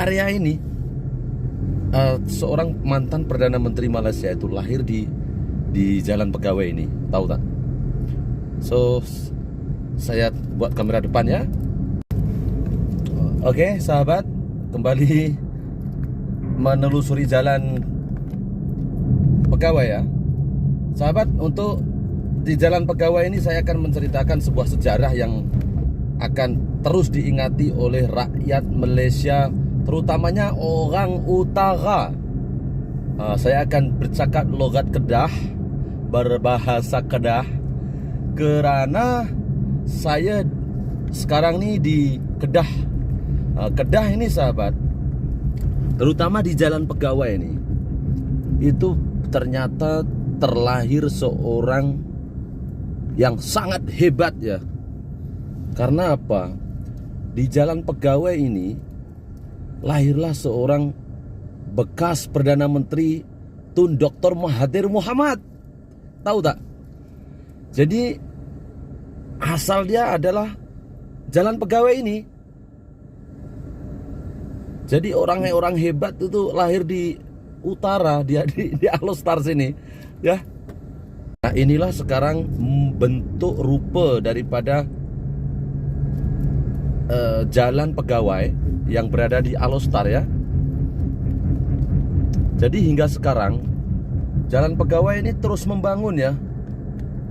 area ini seorang mantan Perdana Menteri Malaysia itu lahir di Jalan Pegawai ini, tahu tak? So saya buat kamera depan ya. Oke, sahabat, kembali menelusuri Jalan Pegawai ya. Sahabat, untuk di Jalan Pegawai ini saya akan menceritakan sebuah sejarah yang akan terus diingati oleh rakyat Malaysia, terutamanya orang utara. Saya akan bercakap logat Kedah, berbahasa Kedah, karena saya sekarang nih di Kedah. Kedah ini sahabat, terutama di Jalan Pegawai ini, itu ternyata terlahir seorang yang sangat hebat ya. Karena apa? Di Jalan Pegawai ini lahirlah seorang bekas Perdana Menteri Tun Dr. Mahathir Mohamad. Tahu tak? Jadi asal dia adalah Jalan Pegawai ini. Jadi orang hebat itu lahir di utara, dia di Alostar sini ya. Nah, inilah sekarang bentuk rupa daripada Jalan Pegawai yang berada di Alostar ya. Jadi hingga sekarang Jalan Pegawai ini terus membangun ya.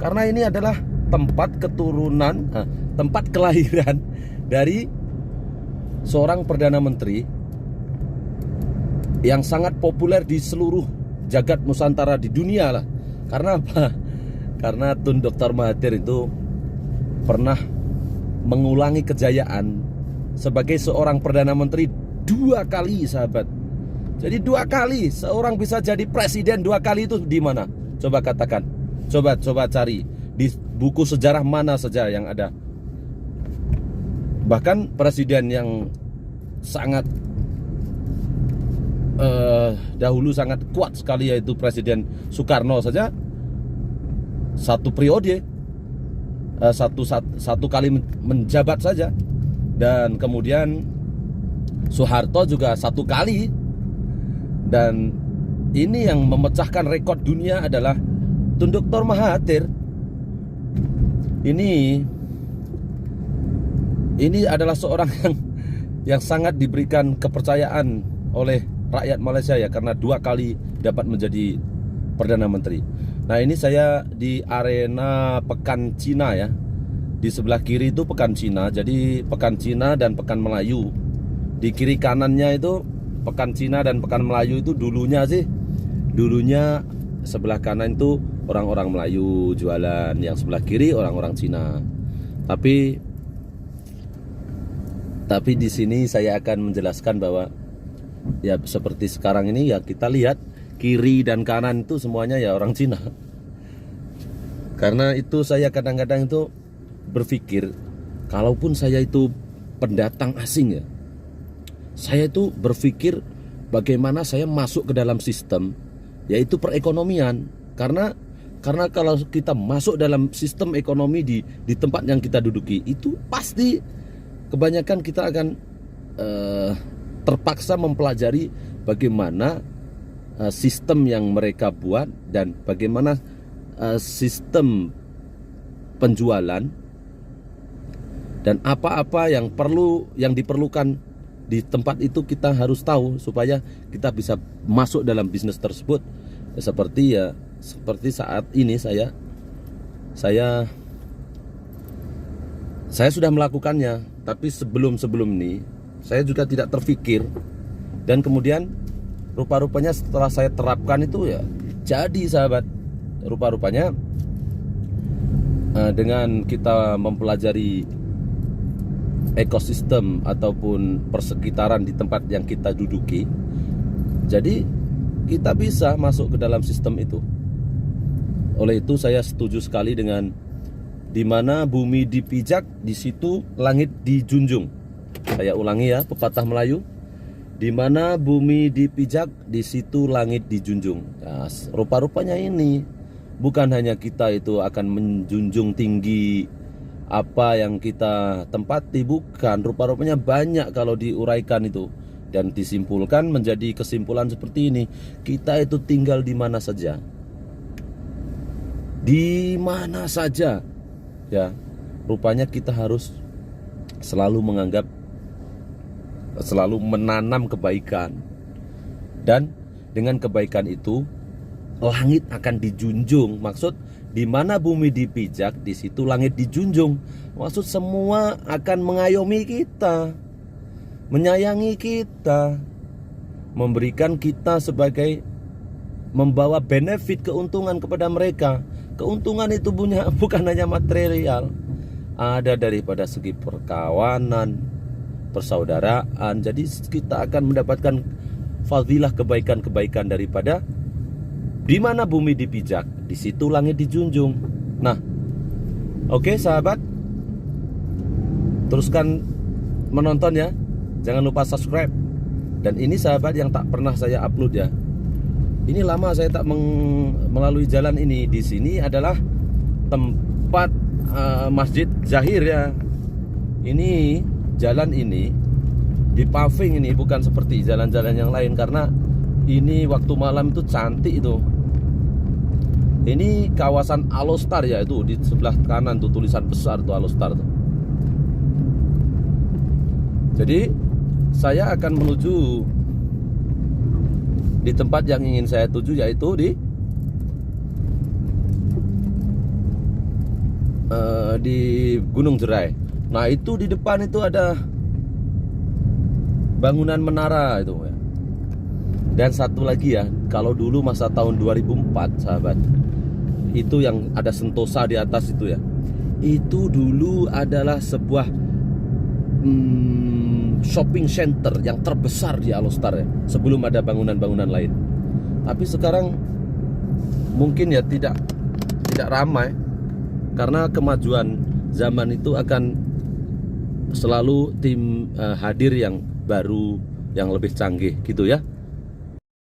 Karena ini adalah tempat keturunan, tempat kelahiran dari seorang Perdana Menteri yang sangat populer di seluruh jagat Nusantara, di dunia lah. Karena apa? Karena Tun Dr. Mahathir itu pernah mengulangi kejayaan sebagai seorang Perdana Menteri 2 kali sahabat. Jadi 2 kali seorang bisa jadi presiden 2 kali itu di mana? Coba katakan. Coba cari di buku sejarah mana saja yang ada. Bahkan presiden yang sangat dahulu sangat kuat sekali, yaitu Presiden Soekarno saja satu periode, satu kali menjabat saja. Dan kemudian Soeharto juga 1 kali. Dan ini yang memecahkan rekor dunia adalah Tun Dr. Mahathir. Ini adalah seorang yang sangat diberikan kepercayaan oleh rakyat Malaysia ya, karena 2 kali dapat menjadi Perdana Menteri. Nah, ini saya di arena Pekan Cina ya. Di sebelah kiri itu Pekan Cina. Jadi Pekan Cina dan Pekan Melayu. Di kiri kanannya itu Pekan Cina dan Pekan Melayu itu dulunya sebelah kanan itu orang-orang Melayu jualan, yang sebelah kiri orang-orang Cina. Tapi di sini saya akan menjelaskan bahwa ya seperti sekarang ini ya, kita lihat kiri dan kanan itu semuanya ya orang Cina. Karena itu saya kadang-kadang itu berpikir, kalaupun saya itu pendatang asing ya, saya itu berpikir bagaimana saya masuk ke dalam sistem, yaitu perekonomian. Karena kalau kita masuk dalam sistem ekonomi di tempat yang kita duduki, itu pasti kebanyakan kita akan terpaksa mempelajari bagaimana sistem yang mereka buat dan bagaimana sistem penjualan dan apa-apa yang diperlukan di tempat itu, kita harus tahu supaya kita bisa masuk dalam bisnis tersebut. Seperti saat ini saya sudah melakukannya, tapi sebelum ini saya juga tidak terfikir. Dan kemudian rupa-rupanya setelah saya terapkan itu ya jadi sahabat. Rupa-rupanya dengan kita mempelajari ekosistem ataupun persekitaran di tempat yang kita duduki, jadi kita bisa masuk ke dalam sistem itu. Oleh itu saya setuju sekali dengan di mana bumi dipijak, di situ langit dijunjung. Saya ulangi ya, pepatah Melayu. Di mana bumi dipijak, di situ langit dijunjung. Nah, rupa-rupanya ini bukan hanya kita itu akan menjunjung tinggi apa yang kita tempati, bukan. Rupa-rupanya banyak kalau diuraikan itu. Dan disimpulkan menjadi kesimpulan seperti ini, kita itu tinggal di mana saja. Di mana saja. Ya, rupanya kita harus selalu menanam kebaikan. Dan dengan kebaikan itu langit akan dijunjung. Maksud, di mana bumi dipijak, di situ langit dijunjung. Maksud, semua akan mengayomi kita, menyayangi kita, memberikan kita sebagai membawa benefit, keuntungan kepada mereka. Keuntungan itu bukan hanya material, ada daripada segi perkawanan, persaudaraan. Jadi kita akan mendapatkan fadilah kebaikan-kebaikan daripada di mana bumi dipijak, di situ langit dijunjung. Nah, oke sahabat, teruskan menonton ya. Jangan lupa subscribe. Dan ini sahabat yang tak pernah saya upload ya. Ini lama saya tak melalui jalan ini. Di sini adalah tempat Masjid Zahir ya. Ini jalan ini di paving, ini bukan seperti jalan-jalan yang lain, karena ini waktu malam itu cantik itu. Ini kawasan Alostar ya, itu di sebelah kanan tuh tulisan besar tuh Alostar tuh. Jadi saya akan menuju di tempat yang ingin saya tuju, yaitu di Gunung Jerai. Nah, itu di depan itu ada bangunan menara itu ya. Dan satu lagi ya, kalau dulu masa tahun 2004 sahabat, itu yang ada Sentosa di atas itu ya, itu dulu adalah sebuah shopping center yang terbesar di Alostar ya, sebelum ada bangunan-bangunan lain. Tapi sekarang mungkin ya tidak ramai, karena kemajuan zaman itu akan selalu hadir yang baru, yang lebih canggih gitu ya.